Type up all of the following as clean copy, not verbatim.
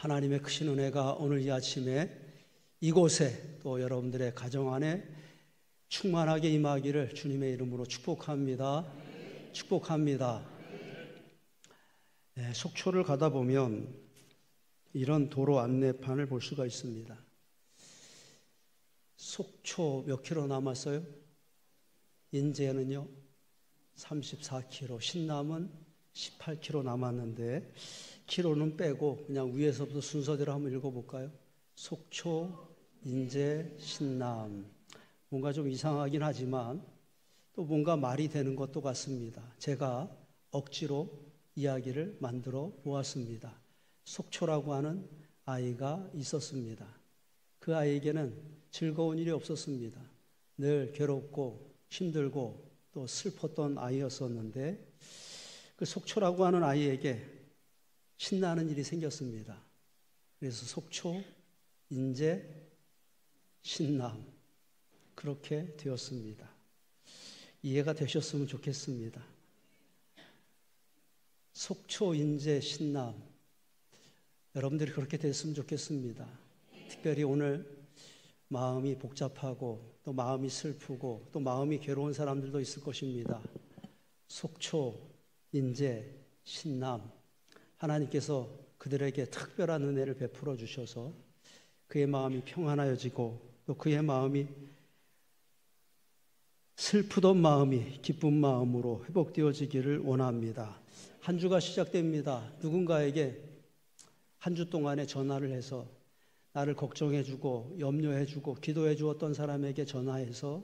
하나님의 크신 은혜가 오늘 이 아침에 이곳에 또 여러분들의 가정 안에 충만하게 임하기를 주님의 이름으로 축복합니다. 축복합니다. 속초를 가다 보면 이런 도로 안내판을 볼 수가 있습니다. 속초 몇 킬로 남았어요? 인제는요 34km, 신남은 18km 남았는데 키로는 빼고 그냥 위에서부터 순서대로 한번 읽어볼까요? 속초, 인제, 신남. 뭔가 좀 이상하긴 하지만 또 뭔가 말이 되는 것도 같습니다. 제가 억지로 이야기를 만들어 보았습니다. 속초라고 하는 아이가 있었습니다. 그 아이에게는 즐거운 일이 없었습니다. 늘 괴롭고 힘들고 또 슬펐던 아이였었는데 그 속초라고 하는 아이에게 신나는 일이 생겼습니다. 그래서 속초, 인제, 신남 그렇게 되었습니다. 이해가 되셨으면 좋겠습니다. 속초, 인제, 신남 여러분들이 그렇게 됐으면 좋겠습니다. 특별히 오늘 마음이 복잡하고 또 마음이 슬프고 또 마음이 괴로운 사람들도 있을 것입니다. 속초, 인제, 신남 하나님께서 그들에게 특별한 은혜를 베풀어 주셔서 그의 마음이 평안하여지고 또 그의 마음이 슬프던 마음이 기쁜 마음으로 회복되어지기를 원합니다. 한 주가 시작됩니다. 누군가에게 한 주 동안에 전화를 해서 나를 걱정해주고 염려해주고 기도해주었던 사람에게 전화해서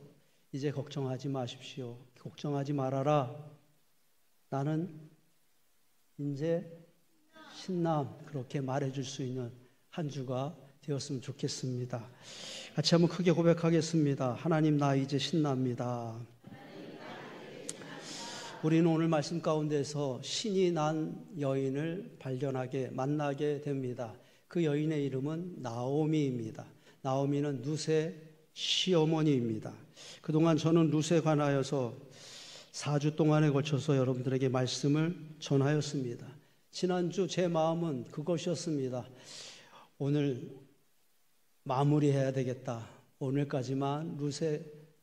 이제 걱정하지 마십시오. 걱정하지 말아라. 나는 이제 신남 그렇게 말해줄 수 있는 한 주가 되었으면 좋겠습니다. 같이 한번 크게 고백하겠습니다. 하나님 나 이제 신납니다. 우리는 오늘 말씀 가운데서 신이 난 여인을 발견하게 만나게 됩니다. 그 여인의 이름은 나오미입니다. 나오미는 룻의 시어머니입니다. 그동안 저는 룻에 관하여서 4주 동안에 걸쳐서 여러분들에게 말씀을 전하였습니다. 지난주 제 마음은 그것이었습니다. 오늘 마무리해야 되겠다. 오늘까지만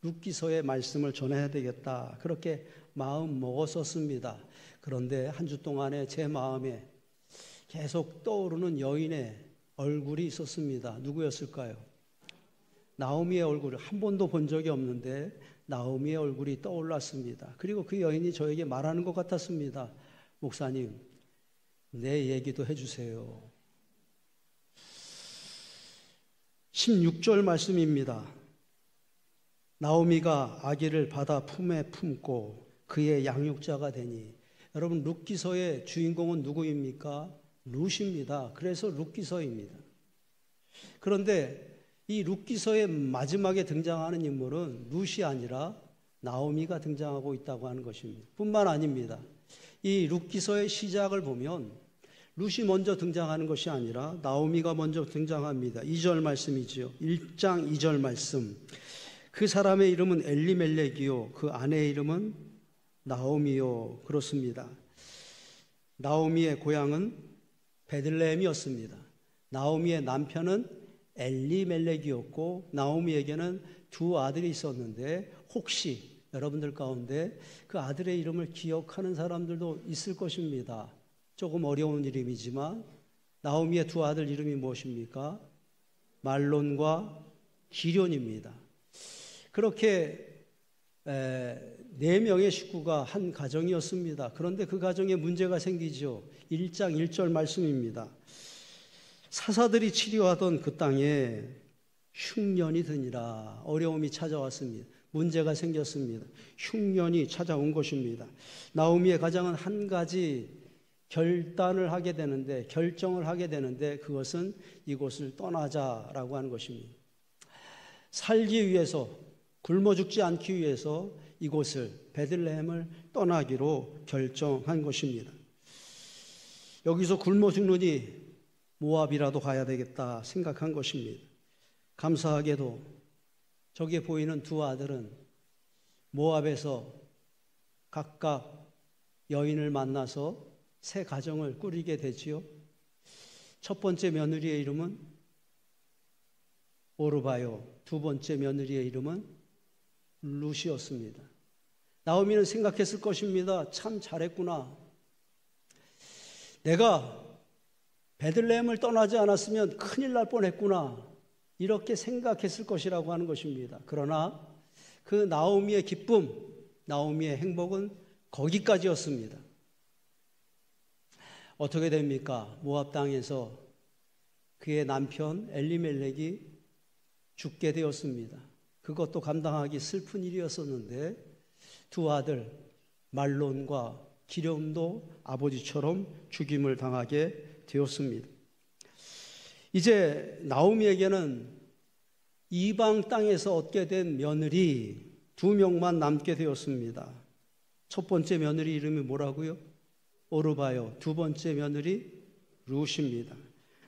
룻기서의 말씀을 전해야 되겠다. 그렇게 마음 먹었었습니다. 그런데 한 주 동안에 제 마음에 계속 떠오르는 여인의 얼굴이 있었습니다. 누구였을까요? 나오미의 얼굴을 한 번도 본 적이 없는데 나오미의 얼굴이 떠올랐습니다. 그리고 그 여인이 저에게 말하는 것 같았습니다. 목사님, 내 얘기도 해주세요. 16절 말씀입니다. 나오미가 아기를 받아 품에 품고 그의 양육자가 되니. 여러분 룻기서의 주인공은 누구입니까? 룻입니다. 그래서 룻기서입니다. 그런데 이 룻기서의 마지막에 등장하는 인물은 룻이 아니라 나오미가 등장하고 있다고 하는 것입니다. 뿐만 아닙니다. 이 룻기서의 시작을 보면 룻이 먼저 등장하는 것이 아니라 나오미가 먼저 등장합니다. 2절 말씀이지요. 1장 2절 말씀. 그 사람의 이름은 엘리멜렉이요 그 아내의 이름은 나오미요. 그렇습니다. 나오미의 고향은 베들레헴이었습니다. 나오미의 남편은 엘리멜렉이었고 나오미에게는 두 아들이 있었는데 혹시 여러분들 가운데 그 아들의 이름을 기억하는 사람들도 있을 것입니다. 조금 어려운 이름이지만 나오미의 두 아들 이름이 무엇입니까? 말론과 기련입니다. 그렇게 4명의 식구가 한 가정이었습니다. 그런데 그 가정에 문제가 생기죠. 1장 1절 말씀입니다. 사사들이 치료하던 그 땅에 흉년이 드니라. 어려움이 찾아왔습니다. 문제가 생겼습니다. 흉년이 찾아온 것입니다. 나오미의 가장은 한 가지 결단을 하게 되는데 결정을 하게 되는데 그것은 이곳을 떠나자라고 하는 것입니다. 살기 위해서 굶어 죽지 않기 위해서 이곳을 베들레헴을 떠나기로 결정한 것입니다. 여기서 굶어 죽느니 모압이라도 가야 되겠다 생각한 것입니다. 감사하게도 저기에 보이는 두 아들은 모압에서 각각 여인을 만나서 새 가정을 꾸리게 되지요. 첫 번째 며느리의 이름은 오르바요, 두 번째 며느리의 이름은 룻이었습니다. 나오미는 생각했을 것입니다. 참 잘했구나. 내가 베들레헴을 떠나지 않았으면 큰일 날 뻔했구나. 이렇게 생각했을 것이라고 하는 것입니다. 그러나 그 나오미의 기쁨, 나오미의 행복은 거기까지였습니다. 어떻게 됩니까? 모압 땅에서 그의 남편 엘리멜렉이 죽게 되었습니다. 그것도 감당하기 슬픈 일이었었는데 두 아들 말론과 기럐도 아버지처럼 죽임을 당하게 되었습니다. 이제 나오미에게는 이방 땅에서 얻게 된 며느리 2명만 남게 되었습니다. 첫 번째 며느리 이름이 뭐라고요? 오르바요. 두 번째 며느리 룻입니다.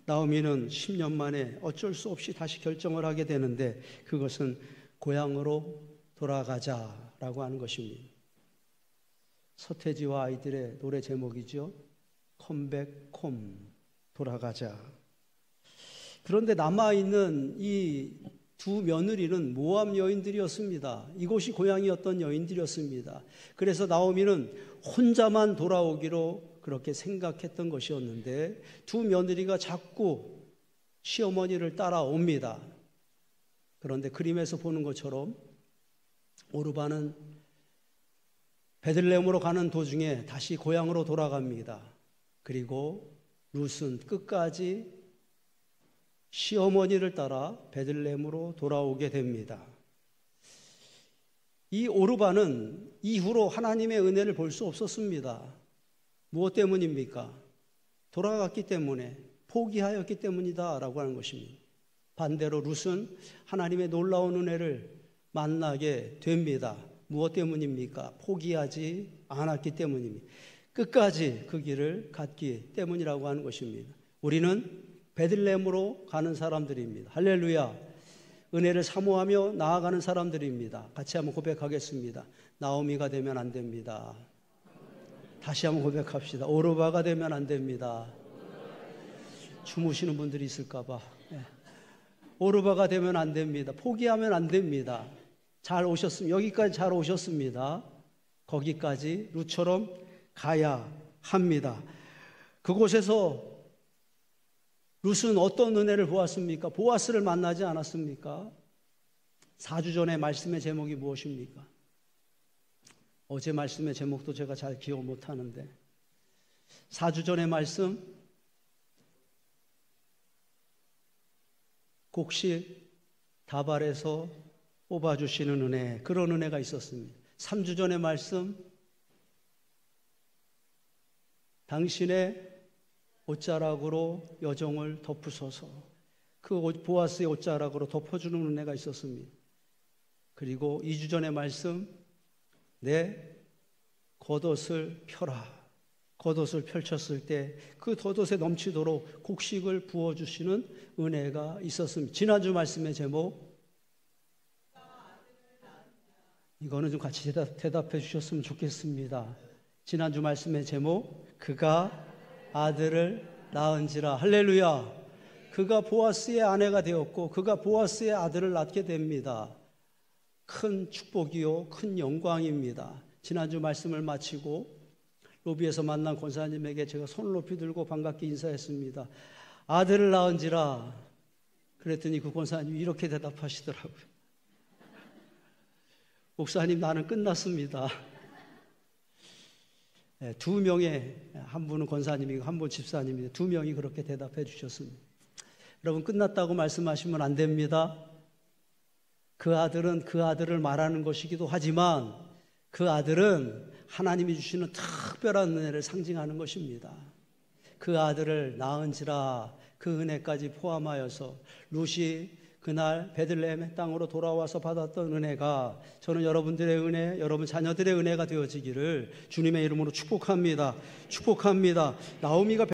나오미는 10년 만에 어쩔 수 없이 다시 결정을 하게 되는데 그것은 고향으로 돌아가자라고 하는 것입니다. 서태지와 아이들의 노래 제목이죠. 컴백홈, 돌아가자. 그런데 남아있는 이 두 며느리는 모압 여인들이었습니다. 이곳이 고향이었던 여인들이었습니다. 그래서 나오미는 혼자만 돌아오기로 그렇게 생각했던 것이었는데 두 며느리가 자꾸 시어머니를 따라옵니다. 그런데 그림에서 보는 것처럼 오르바는 베들레헴으로 가는 도중에 다시 고향으로 돌아갑니다. 그리고 룻은 끝까지 시어머니를 따라 베들레헴으로 돌아오게 됩니다. 이 오르바는 이후로 하나님의 은혜를 볼 수 없었습니다. 무엇 때문입니까? 돌아갔기 때문에, 포기하였기 때문이다라고 하는 것입니다. 반대로 룻은 하나님의 놀라운 은혜를 만나게 됩니다. 무엇 때문입니까? 포기하지 않았기 때문입니다. 끝까지 그 길을 갔기 때문이라고 하는 것입니다. 우리는 베들레헴으로 가는 사람들입니다. 할렐루야. 은혜를 사모하며 나아가는 사람들입니다. 같이 한번 고백하겠습니다. 나오미가 되면 안 됩니다. 다시 한번 고백합시다. 오르바가 되면 안 됩니다. 주무시는 분들이 있을까 봐. 오르바가 되면 안 됩니다. 포기하면 안 됩니다. 잘 오셨습니다. 여기까지 잘 오셨습니다. 거기까지 룻처럼 가야 합니다. 그곳에서 룻은 어떤 은혜를 보았습니까? 보아스를 만나지 않았습니까? 4주 전에 말씀의 제목이 무엇입니까? 어제 말씀의 제목도 제가 잘 기억 못하는데 4주 전의 말씀 곡식 다발에서 뽑아주시는 은혜, 그런 은혜가 있었습니다. 3주 전의 말씀 당신의 옷자락으로 여종을 덮으소서, 그 보아스의 옷자락으로 덮어주는 은혜가 있었습니다. 그리고 2주 전의 말씀 내 겉옷을 펴라, 겉옷을 펼쳤을 때 그 겉옷에 넘치도록 곡식을 부어주시는 은혜가 있었습니다. 지난주 말씀의 제목 이거는 좀 같이 대답해 주셨으면 좋겠습니다. 지난주 말씀의 제목 그가 아들을 낳은지라. 할렐루야. 그가 보아스의 아내가 되었고 그가 보아스의 아들을 낳게 됩니다. 큰 축복이요 큰 영광입니다. 지난주 말씀을 마치고 로비에서 만난 권사님에게 제가 손을 높이 들고 반갑게 인사했습니다. 아들을 낳은지라. 그랬더니 그 권사님이 이렇게 대답하시더라고요. 목사님, 나는 끝났습니다. 네, 2명의, 한 분은 권사님이고 한 분은 집사님인데 2명이 그렇게 대답해 주셨습니다. 여러분, 끝났다고 말씀하시면 안 됩니다. 그 아들은 그 아들을 말하는 것이기도 하지만 그 아들은 하나님이 주시는 특별한 은혜를 상징하는 것입니다. 그 아들을 낳은지라. 그 은혜까지 포함하여서 룻이 그날 베들레헴의 땅으로 돌아와서 받았던 은혜가 저는 여러분들의 은혜, 여러분 자녀들의 은혜가 되어지기를 주님의 이름으로 축복합니다. 축복합니다. 나오미가